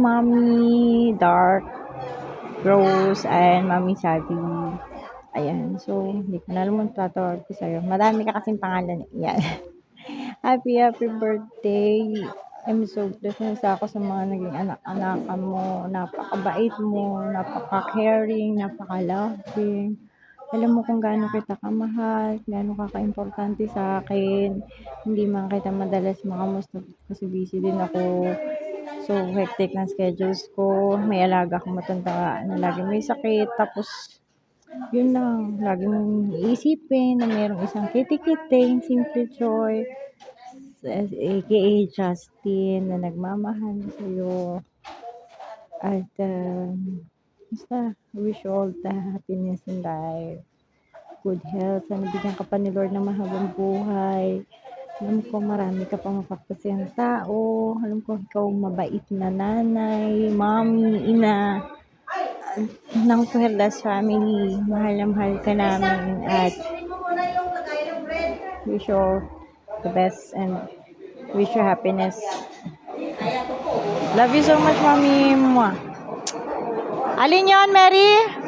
Mommy Dark Rose and Mommy Sabi. Ayan. So, hindi ko na alam kung tatawag ko sa'yo. Marami ka kasing pangalan. Yan. Happy birthday. I'm so blessed ako sa mga naging anak-anak mo. Napakabait mo, napaka-caring, napaka-loving. Alam mo kung gaano kita kamahal, gaano ka ka-importante sa akin. Hindi man kita madalas makamusta kasi busy din ako. So, hectic ng schedules ko. May alaga akong matanda na lagi may sakit. Tapos, yun lang. Lagi mong iisipin na mayroong isang kiti-kiting, simple joy, aka Justin, na nagmamahal sa'yo. At, basta, wish you all the happiness in life. Good health. Sana bigyan ka pa ni Lord ng mahabang buhay. Alam ko marami ka pang mapagpasayang tao. Alam ko ikaw mabait na nanay, mommy, ina, ng Perlas family. Mahal na mahal ka namin at wish you all the best and wish you happiness. Love you so much, mommy. Mwah. Alin yon, Mary?